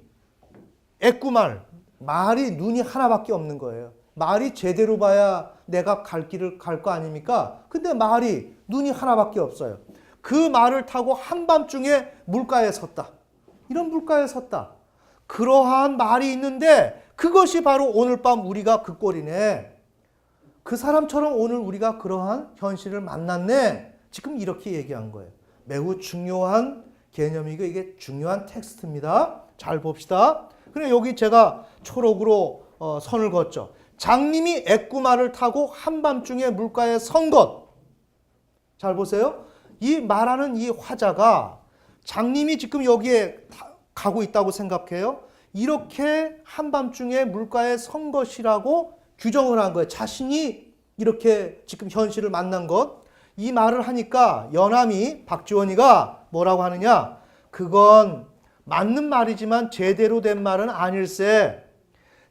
A: 애꾸말, 말이 눈이 하나밖에 없는 거예요. 말이 제대로 봐야 내가 갈 길을 갈 거 아닙니까? 근데 말이 눈이 하나밖에 없어요. 그 말을 타고 한밤중에 물가에 섰다. 이런 물가에 섰다. 그러한 말이 있는데 그것이 바로 오늘 밤 우리가 그 꼴이네. 그 사람처럼 오늘 우리가 그러한 현실을 만났네. 지금 이렇게 얘기한 거예요. 매우 중요한 개념이고 이게 중요한 텍스트입니다. 잘 봅시다. 그래 여기 제가 초록으로 선을 그었죠. 장님이 애꾸말을 타고 한밤중에 물가에 선 것. 잘 보세요. 이 말하는 이 화자가 장님이 지금 여기에 가고 있다고 생각해요. 이렇게 한밤중에 물가에 선 것이라고 규정을 한 거예요. 자신이 이렇게 지금 현실을 만난 것. 이 말을 하니까 연암이 박지원이가 뭐라고 하느냐. 그건 맞는 말이지만 제대로 된 말은 아닐세.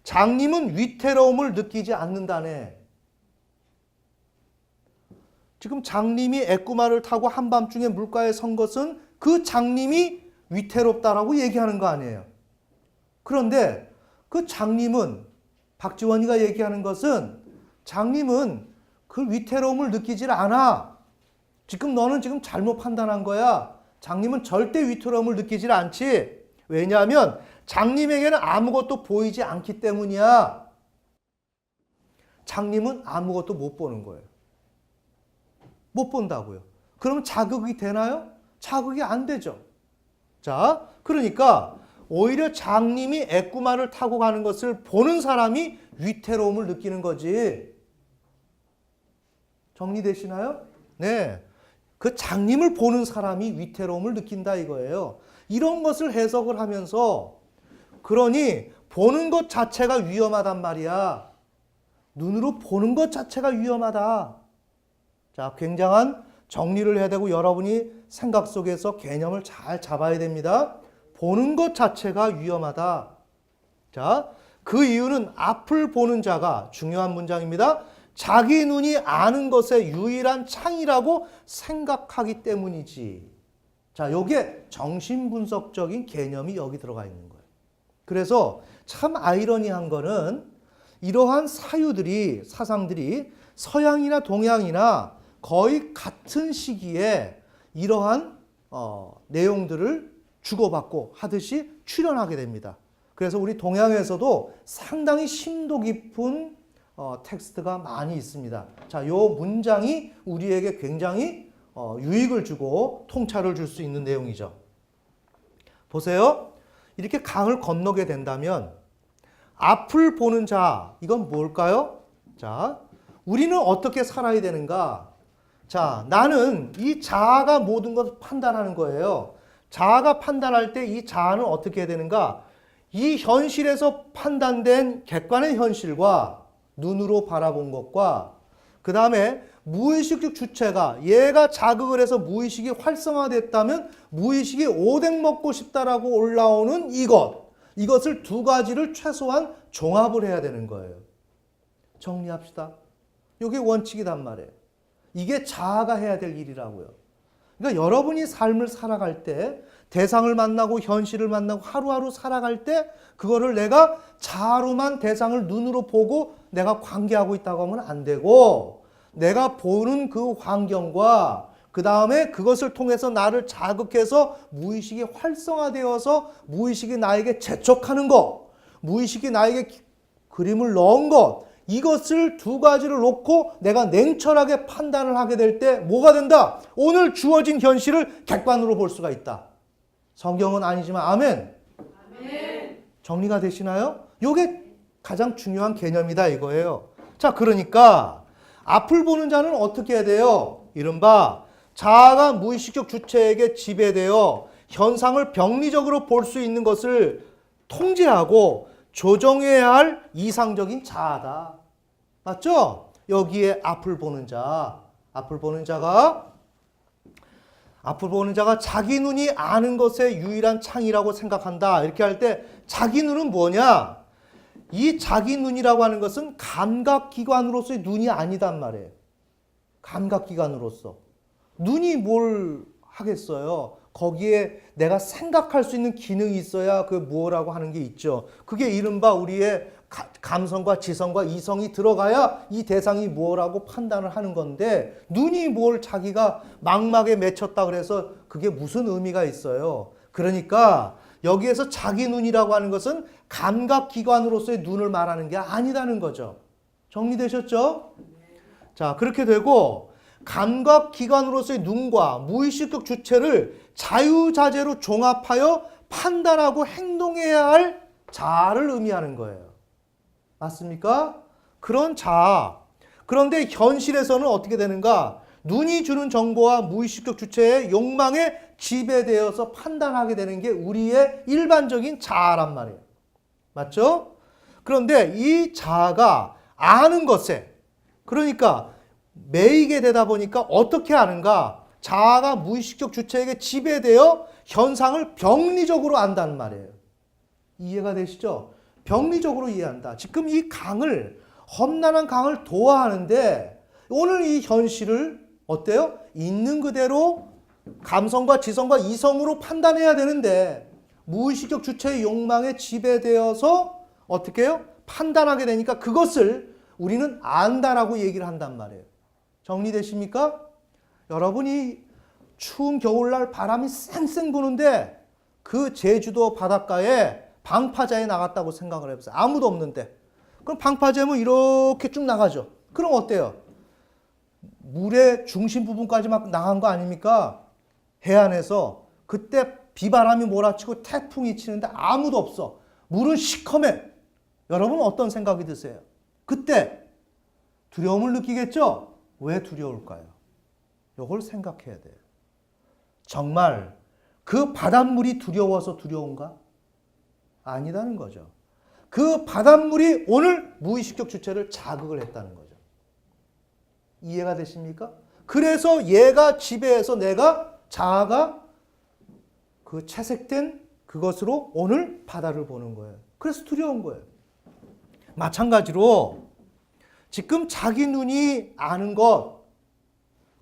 A: 장님은 위태로움을 느끼지 않는다네. 지금 장님이 애꾸말을 타고 한밤중에 물가에 선 것은 그 장님이 위태롭다라고 얘기하는 거 아니에요. 그런데 그 장님은 박지원이가 얘기하는 것은 장님은 그 위태로움을 느끼질 않아. 지금 너는 지금 잘못 판단한 거야. 장님은 절대 위태로움을 느끼질 않지. 왜냐하면 장님에게는 아무것도 보이지 않기 때문이야. 장님은 아무것도 못 보는 거예요. 못 본다고요. 그럼 자극이 되나요? 자극이 안 되죠. 자, 그러니까 오히려 장님이 애꾸말을 타고 가는 것을 보는 사람이 위태로움을 느끼는 거지. 정리되시나요? 네. 그 장님을 보는 사람이 위태로움을 느낀다 이거예요. 이런 것을 해석을 하면서 그러니 보는 것 자체가 위험하단 말이야. 눈으로 보는 것 자체가 위험하다. 자, 굉장한 정리를 해야 되고 여러분이 생각 속에서 개념을 잘 잡아야 됩니다. 보는 것 자체가 위험하다. 자, 그 이유는 앞을 보는 자가 중요한 문장입니다. 자기 눈이 아는 것의 유일한 창이라고 생각하기 때문이지. 자, 요게 정신분석적인 개념이 여기 들어가 있는 거예요. 그래서 참 아이러니한 거는 이러한 사상들이 서양이나 동양이나 거의 같은 시기에 이러한 내용들을 주고받고 하듯이 출현하게 됩니다. 그래서 우리 동양에서도 상당히 심도 깊은 텍스트가 많이 있습니다. 자, 요 문장이 우리에게 굉장히 유익을 주고 통찰을 줄 수 있는 내용이죠. 보세요. 이렇게 강을 건너게 된다면 앞을 보는 자, 이건 뭘까요? 자, 우리는 어떻게 살아야 되는가? 자, 나는 이 자아가 모든 것을 판단하는 거예요. 자아가 판단할 때 이 자아는 어떻게 해야 되는가? 이 현실에서 판단된 객관의 현실과 눈으로 바라본 것과 그 다음에 무의식적 주체가 얘가 자극을 해서 무의식이 활성화됐다면 무의식이 오뎅 먹고 싶다라고 올라오는 이것을 두 가지를 최소한 종합을 해야 되는 거예요. 정리합시다. 이게 원칙이단 말이에요. 이게 자아가 해야 될 일이라고요. 그러니까 여러분이 삶을 살아갈 때 대상을 만나고 현실을 만나고 하루하루 살아갈 때 그거를 내가 자아로만 대상을 눈으로 보고 내가 관계하고 있다고 하면 안 되고 내가 보는 그 환경과 그 다음에 그것을 통해서 나를 자극해서 무의식이 활성화되어서 무의식이 나에게 재촉하는 것, 무의식이 나에게 그림을 넣은 것, 이것을 두 가지를 놓고 내가 냉철하게 판단을 하게 될 때 뭐가 된다? 오늘 주어진 현실을 객관으로 볼 수가 있다. 성경은 아니지만 아멘. 아멘. 정리가 되시나요? 이게 가장 중요한 개념이다 이거예요. 자, 그러니까 앞을 보는 자는 어떻게 해야 돼요? 이른바 자아가 무의식적 주체에게 지배되어 현상을 병리적으로 볼 수 있는 것을 통제하고 조정해야 할 이상적인 자아다. 맞죠? 여기에 앞을 보는 자. 앞을 보는 자가 자기 눈이 아는 것의 유일한 창이라고 생각한다. 이렇게 할 때 자기 눈은 뭐냐? 이 자기 눈이라고 하는 것은 감각기관으로서의 눈이 아니단 말이에요. 감각기관으로서. 눈이 뭘 하겠어요? 거기에 내가 생각할 수 있는 기능이 있어야 그 뭐라고 하는 게 있죠. 그게 이른바 우리의 감성과 지성과 이성이 들어가야 이 대상이 뭐라고 판단을 하는 건데 눈이 뭘 자기가 망막에 맺혔다 그래서 그게 무슨 의미가 있어요. 그러니까 여기에서 자기 눈이라고 하는 것은 감각기관으로서의 눈을 말하는 게 아니라는 거죠. 정리되셨죠? 자, 그렇게 되고 감각기관으로서의 눈과 무의식적 주체를 자유자재로 종합하여 판단하고 행동해야 할 자아를 의미하는 거예요. 맞습니까? 그런 자아. 그런데 현실에서는 어떻게 되는가? 눈이 주는 정보와 무의식적 주체의 욕망에 지배되어서 판단하게 되는 게 우리의 일반적인 자아란 말이에요. 맞죠? 그런데 이 자아가 아는 것에, 그러니까 매이게 되다 보니까 어떻게 아는가? 자아가 무의식적 주체에게 지배되어 현상을 병리적으로 안다는 말이에요. 이해가 되시죠? 병리적으로 이해한다. 지금 이 강을, 험난한 강을 도하하는데 오늘 이 현실을 어때요? 있는 그대로 감성과 지성과 이성으로 판단해야 되는데 무의식적 주체의 욕망에 지배되어서 어떻게 해요? 판단하게 되니까 그것을 우리는 안다라고 얘기를 한단 말이에요. 정리되십니까? 여러분이 추운 겨울날 바람이 쌩쌩 부는데 그 제주도 바닷가에 방파제에 나갔다고 생각을 해보세요. 아무도 없는데. 그럼 방파제면 이렇게 쭉 나가죠. 그럼 어때요? 물의 중심 부분까지 막 나간 거 아닙니까? 해안에서 그때 비바람이 몰아치고 태풍이 치는데 아무도 없어. 물은 시커매. 여러분 어떤 생각이 드세요? 그때 두려움을 느끼겠죠? 왜 두려울까요? 이걸 생각해야 돼요. 정말 그 바닷물이 두려워서 두려운가? 아니라는 거죠. 그 바닷물이 오늘 무의식적 주체를 자극을 했다는 거죠. 이해가 되십니까? 그래서 얘가 지배해서 자아가 그 채색된 그것으로 오늘 바다를 보는 거예요. 그래서 두려운 거예요. 마찬가지로 지금 자기 눈이 아는 것,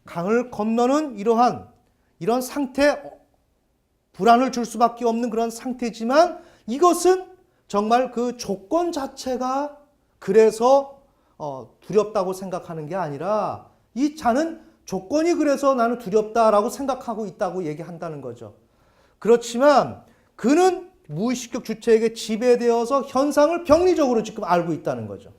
A: 강을 건너는 이런 상태, 불안을 줄 수밖에 없는 그런 상태지만 이것은 정말 그 조건 자체가 그래서 두렵다고 생각하는 게 아니라 이 자는 조건이 그래서 나는 두렵다라고 생각하고 있다고 얘기한다는 거죠. 그렇지만 그는 무의식적 주체에게 지배되어서 현상을 병리적으로 지금 알고 있다는 거죠.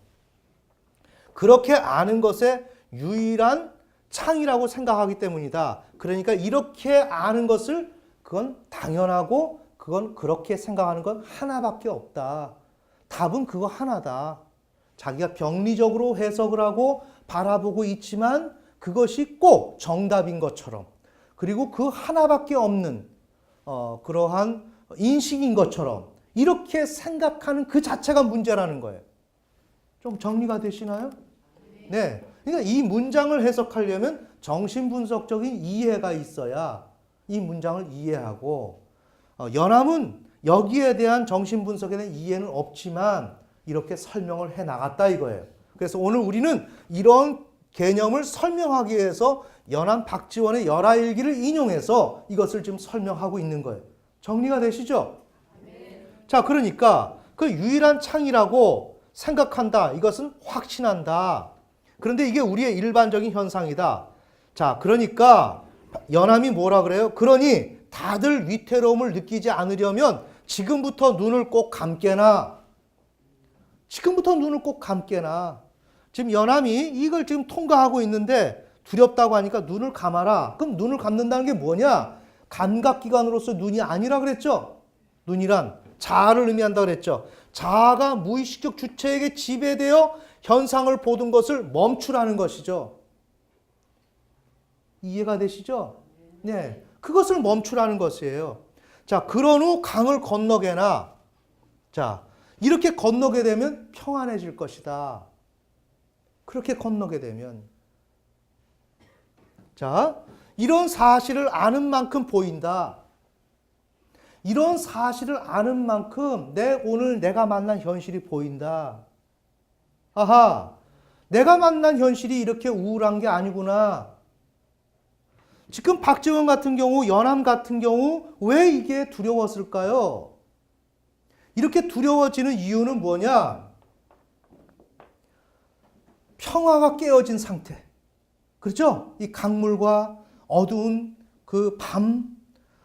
A: 그렇게 아는 것의 유일한 창이라고 생각하기 때문이다. 그러니까 이렇게 아는 것을 그건 당연하고 그건 그렇게 생각하는 건 하나밖에 없다. 답은 그거 하나다. 자기가 병리적으로 해석을 하고 바라보고 있지만 그것이 꼭 정답인 것처럼 그리고 그 하나밖에 없는 그러한 인식인 것처럼 이렇게 생각하는 그 자체가 문제라는 거예요. 좀 정리가 되시나요? 네. 그러니까 이 문장을 해석하려면 정신분석적인 이해가 있어야 이 문장을 이해하고 연암은 여기에 대한 정신분석에 대한 이해는 없지만 이렇게 설명을 해 나갔다 이거예요. 그래서 오늘 우리는 이런 개념을 설명하기 위해서 연암 박지원의 열하일기를 인용해서 이것을 지금 설명하고 있는 거예요. 정리가 되시죠? 자, 그러니까 그 유일한 창이라고 생각한다. 이것은 확신한다. 그런데 이게 우리의 일반적인 현상이다. 자, 그러니까 연암이 뭐라 그래요? 그러니 다들 위태로움을 느끼지 않으려면 지금부터 눈을 꼭 감게나. 지금부터 눈을 꼭 감게나. 지금 연암이 이걸 지금 통과하고 있는데 두렵다고 하니까 눈을 감아라. 그럼 눈을 감는다는 게 뭐냐? 감각기관으로서 눈이 아니라 그랬죠? 눈이란 자아를 의미한다 그랬죠? 자아가 무의식적 주체에게 지배되어 현상을 보던 것을 멈추라는 것이죠. 이해가 되시죠? 네. 그것을 멈추라는 것이에요. 자, 그런 후 강을 건너게나. 자, 이렇게 건너게 되면 평안해질 것이다. 그렇게 건너게 되면. 자, 이런 사실을 아는 만큼 보인다. 이런 사실을 아는 만큼 오늘 내가 만난 현실이 보인다. 아하, 내가 만난 현실이 이렇게 우울한 게 아니구나. 지금 박지원 같은 경우, 연암 같은 경우 왜 이게 두려웠을까요? 이렇게 두려워지는 이유는 뭐냐? 평화가 깨어진 상태. 그렇죠? 이 강물과 어두운 그 밤,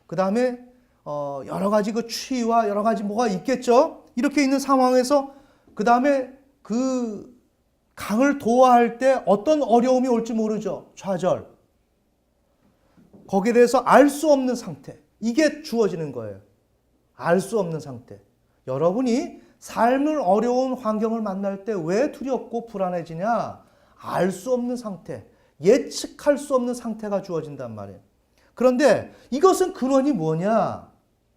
A: 그 다음에 여러 가지 그 추위와 여러 가지 뭐가 있겠죠? 이렇게 있는 상황에서 그 다음에 그 강을 도하할 때 어떤 어려움이 올지 모르죠. 좌절. 거기에 대해서 알 수 없는 상태. 이게 주어지는 거예요. 알 수 없는 상태. 여러분이 삶을 어려운 환경을 만날 때 왜 두렵고 불안해지냐? 알 수 없는 상태. 예측할 수 없는 상태가 주어진단 말이에요. 그런데 이것은 근원이 뭐냐?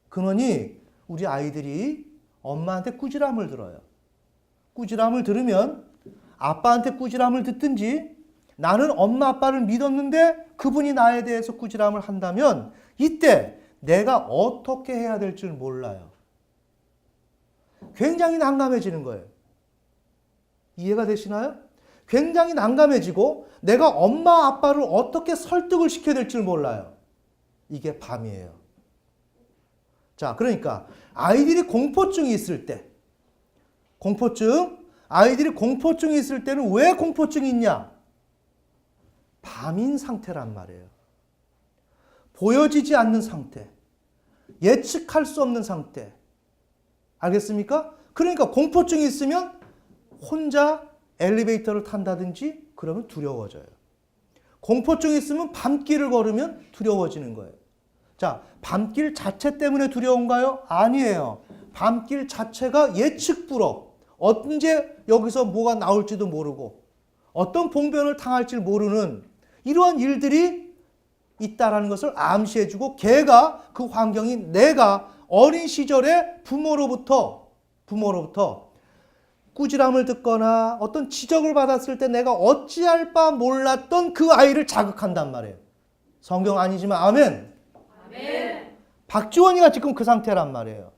A: 근원이 우리 아이들이 엄마한테 꾸지람을 들어요. 꾸지람을 들으면 아빠한테 꾸지람을 듣든지 나는 엄마 아빠를 믿었는데 그분이 나에 대해서 꾸지람을 한다면 이때 내가 어떻게 해야 될 줄 몰라요. 굉장히 난감해지는 거예요. 이해가 되시나요? 굉장히 난감해지고 내가 엄마 아빠를 어떻게 설득을 시켜야 될 줄 몰라요. 이게 밤이에요. 자, 그러니까 아이들이 공포증이 있을 때 아이들이 공포증이 있을 때는 왜 공포증이 있냐? 밤인 상태란 말이에요. 보여지지 않는 상태. 예측할 수 없는 상태. 알겠습니까? 그러니까 공포증이 있으면 혼자 엘리베이터를 탄다든지 그러면 두려워져요. 공포증이 있으면 밤길을 걸으면 두려워지는 거예요. 자, 밤길 자체 때문에 두려운가요? 아니에요. 밤길 자체가 예측 불허. 언제 여기서 뭐가 나올지도 모르고 어떤 봉변을 당할지 모르는 이러한 일들이 있다라는 것을 암시해주고 걔가 그 환경이 내가 어린 시절에 부모로부터 꾸지람을 듣거나 어떤 지적을 받았을 때 내가 어찌할 바 몰랐던 그 아이를 자극한단 말이에요. 성경 아니지만 아멘.
B: 아멘.
A: 박지원이가 지금 그 상태란 말이에요.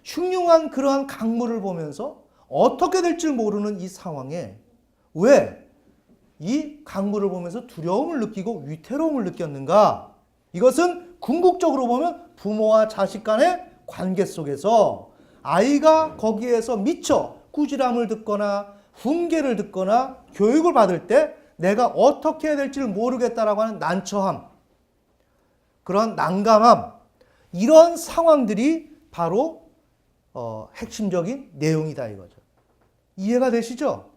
A: 흉흉한 그러한 강물을 보면서 어떻게 될지 모르는 이 상황에 왜 이 강물을 보면서 두려움을 느끼고 위태로움을 느꼈는가? 이것은 궁극적으로 보면 부모와 자식 간의 관계 속에서 아이가 거기에서 미처 꾸지람을 듣거나 훈계를 듣거나 교육을 받을 때 내가 어떻게 해야 될지를 모르겠다라고 하는 난처함, 그런 난감함, 이런 상황들이 바로 핵심적인 내용이다 이거죠. 이해가 되시죠?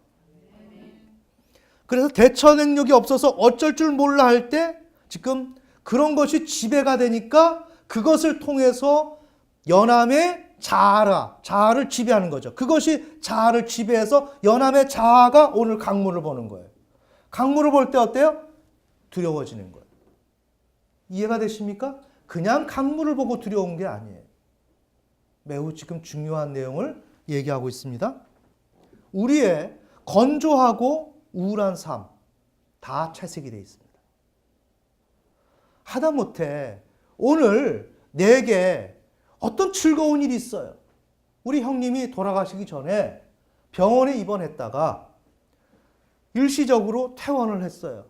A: 그래서 대처 능력이 없어서 어쩔 줄 몰라 할 때 지금 그런 것이 지배가 되니까 그것을 통해서 연함의 자아를 지배하는 거죠. 그것이 자아를 지배해서 연함의 자아가 오늘 강물을 보는 거예요. 강물을 볼 때 어때요? 두려워지는 거예요. 이해가 되십니까? 그냥 강물을 보고 두려운 게 아니에요. 매우 지금 중요한 내용을 얘기하고 있습니다. 우리의 건조하고 우울한 삶 다 채색이 되어 있습니다. 하다못해 오늘 내게 어떤 즐거운 일이 있어요. 우리 형님이 돌아가시기 전에 병원에 입원했다가 일시적으로 퇴원을 했어요.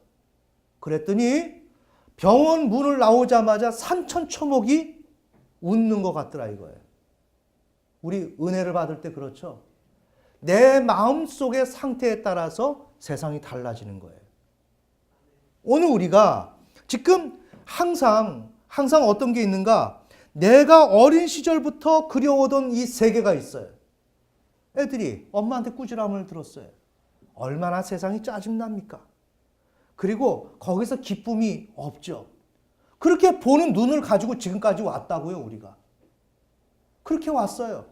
A: 그랬더니 병원 문을 나오자마자 산천초목이 웃는 것 같더라 이거예요. 우리 은혜를 받을 때 그렇죠. 내 마음속의 상태에 따라서 세상이 달라지는 거예요. 오늘 우리가 지금 항상 어떤 게 있는가? 내가 어린 시절부터 그려오던 이 세계가 있어요. 애들이 엄마한테 꾸지람을 들었어요. 얼마나 세상이 짜증납니까? 그리고 거기서 기쁨이 없죠. 그렇게 보는 눈을 가지고 지금까지 왔다고요, 우리가. 그렇게 왔어요.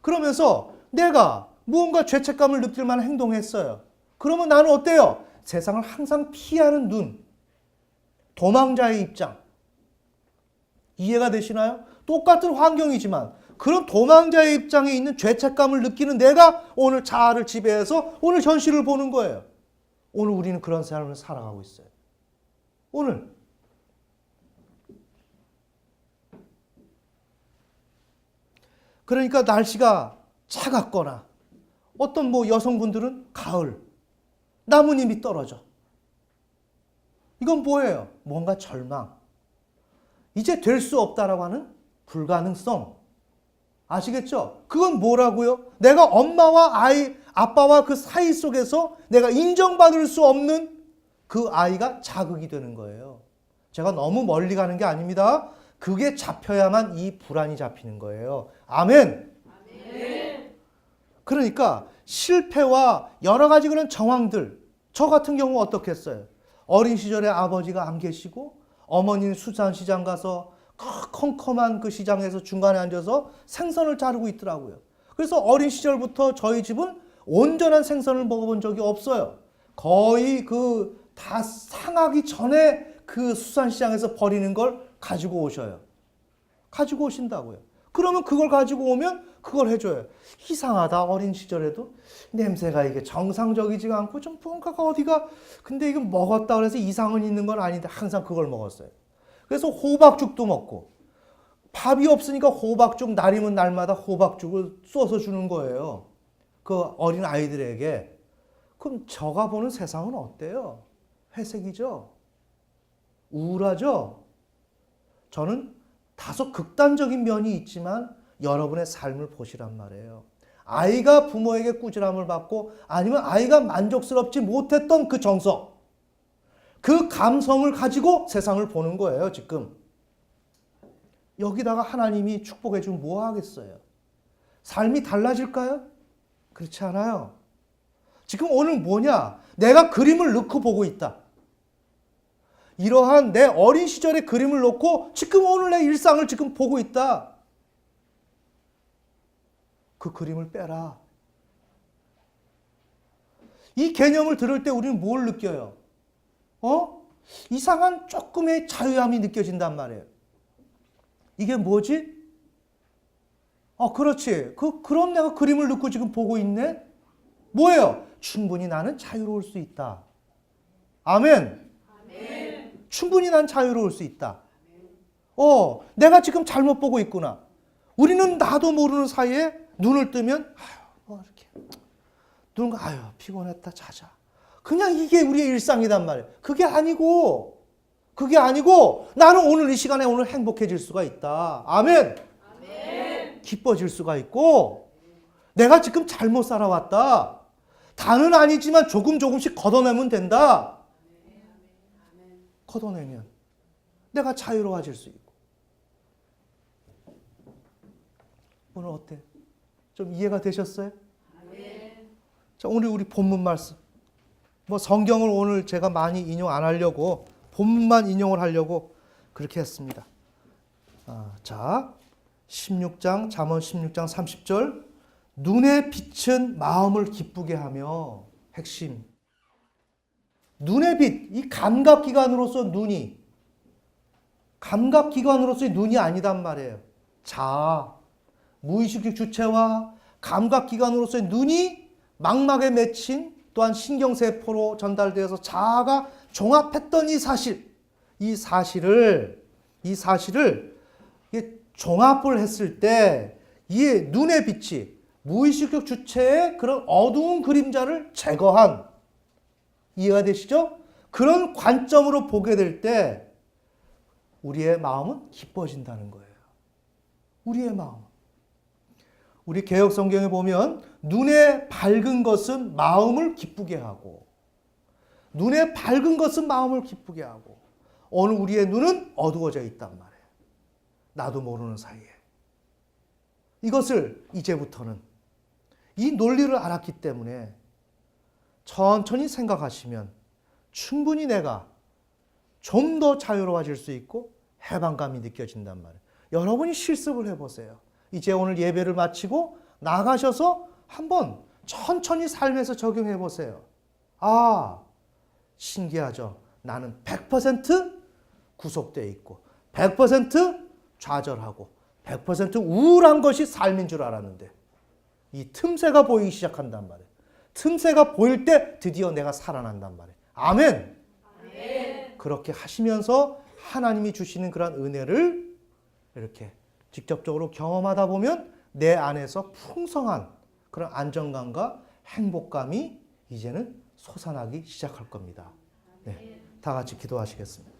A: 그러면서 내가 무언가 죄책감을 느낄 만한 행동했어요. 그러면 나는 어때요? 세상을 항상 피하는 눈, 도망자의 입장. 이해가 되시나요? 똑같은 환경이지만 그런 도망자의 입장에 있는 죄책감을 느끼는 내가 오늘 자아를 지배해서 오늘 현실을 보는 거예요. 오늘 우리는 그런 삶을 살아가고 있어요. 오늘. 그러니까 날씨가 차갑거나 어떤 여성분들은 가을, 나뭇잎이 떨어져. 이건 뭐예요? 뭔가 절망. 이제 될 수 없다라고 하는 불가능성. 아시겠죠? 그건 뭐라고요? 내가 엄마와 아빠와 그 사이 속에서 내가 인정받을 수 없는 그 아이가 자극이 되는 거예요. 제가 너무 멀리 가는 게 아닙니다. 그게 잡혀야만 이 불안이 잡히는 거예요. 아멘.
B: 아멘.
A: 그러니까 실패와 여러 가지 그런 정황들, 저 같은 경우 어떻게 했어요? 어린 시절에 아버지가 안 계시고 어머니는 수산시장 가서 컴컴한 그 시장에서 중간에 앉아서 생선을 자르고 있더라고요. 그래서 어린 시절부터 저희 집은 온전한 생선을 먹어본 적이 없어요. 거의 다 상하기 전에 그 수산시장에서 버리는 걸 가지고 오셔요. 가지고 오신다고요. 그러면 그걸 가지고 오면 그걸 해줘요. 이상하다. 어린 시절에도 냄새가 이게 정상적이지가 않고 좀 뭔가가 어디가 근데 이거 먹었다 그래서 이상은 있는 건 아닌데 항상 그걸 먹었어요. 그래서 호박죽도 먹고 밥이 없으니까 호박죽 날이면 날마다 호박죽을 쏘서 주는 거예요. 그 어린 아이들에게. 그럼 저가 보는 세상은 어때요? 회색이죠? 우울하죠? 저는 다소 극단적인 면이 있지만 여러분의 삶을 보시란 말이에요. 아이가 부모에게 꾸지람을 받고 아니면 아이가 만족스럽지 못했던 그 정서, 그 감성을 가지고 세상을 보는 거예요, 지금. 여기다가 하나님이 축복해 주면 뭐 하겠어요? 삶이 달라질까요? 그렇지 않아요. 지금 오늘 뭐냐? 내가 그림을 넣고 보고 있다. 이러한 내 어린 시절의 그림을 놓고 지금 오늘 내 일상을 지금 보고 있다. 그 그림을 빼라. 이 개념을 들을 때 우리는 뭘 느껴요? 이상한 조금의 자유함이 느껴진단 말이에요. 이게 뭐지? 그렇지. 그런 내가 그림을 넣고 지금 보고 있네? 뭐예요? 충분히 나는 자유로울 수 있다. 아멘. 충분히 난 자유로울 수 있다. 내가 지금 잘못 보고 있구나. 우리는 나도 모르는 사이에 눈을 뜨면, 이렇게. 피곤했다, 자자. 그냥 이게 우리의 일상이단 말이에요. 그게 아니고, 나는 오늘 이 시간에 오늘 행복해질 수가 있다. 아멘. 기뻐질 수가 있고, 내가 지금 잘못 살아왔다. 다는 아니지만 조금씩 걷어내면 된다. 걷어내면 내가 자유로워질 수 있고. 오늘 어때? 좀 이해가 되셨어요? 자, 오늘 우리 본문 말씀. 성경을 오늘 제가 많이 인용 안 하려고 본문만 인용을 하려고 그렇게 했습니다. 자, 16장 잠언 16장 30절. 눈의 빛은 마음을 기쁘게 하며, 핵심. 눈의 빛, 이 감각기관으로서 감각기관으로서의 눈이 아니단 말이에요. 무의식적 주체와 감각기관으로서의 눈이 망막에 맺힌 또한 신경세포로 전달되어서 자아가 종합했던 이 사실을 종합을 했을 때 이 눈의 빛이 무의식적 주체의 그런 어두운 그림자를 제거한, 이해가 되시죠? 그런 관점으로 보게 될 때 우리의 마음은 기뻐진다는 거예요. 우리의 마음. 우리 개역 성경에 보면 눈에 밝은 것은 마음을 기쁘게 하고, 눈에 밝은 것은 마음을 기쁘게 하고, 오늘 우리의 눈은 어두워져 있단 말이에요. 나도 모르는 사이에. 이것을 이제부터는 이 논리를 알았기 때문에 천천히 생각하시면 충분히 내가 좀 더 자유로워질 수 있고 해방감이 느껴진단 말이에요. 여러분이 실습을 해보세요. 이제 오늘 예배를 마치고 나가셔서 한번 천천히 삶에서 적용해 보세요. 신기하죠? 나는 100% 구속되어 있고 100% 좌절하고 100% 우울한 것이 삶인 줄 알았는데 이 틈새가 보이기 시작한단 말이에요. 틈새가 보일 때 드디어 내가 살아난단 말이에요. 아멘. 그렇게 하시면서 하나님이 주시는 그런 은혜를 이렇게 직접적으로 경험하다 보면 내 안에서 풍성한 그런 안정감과 행복감이 이제는 솟아나기 시작할 겁니다. 네, 다 같이 기도하시겠습니다.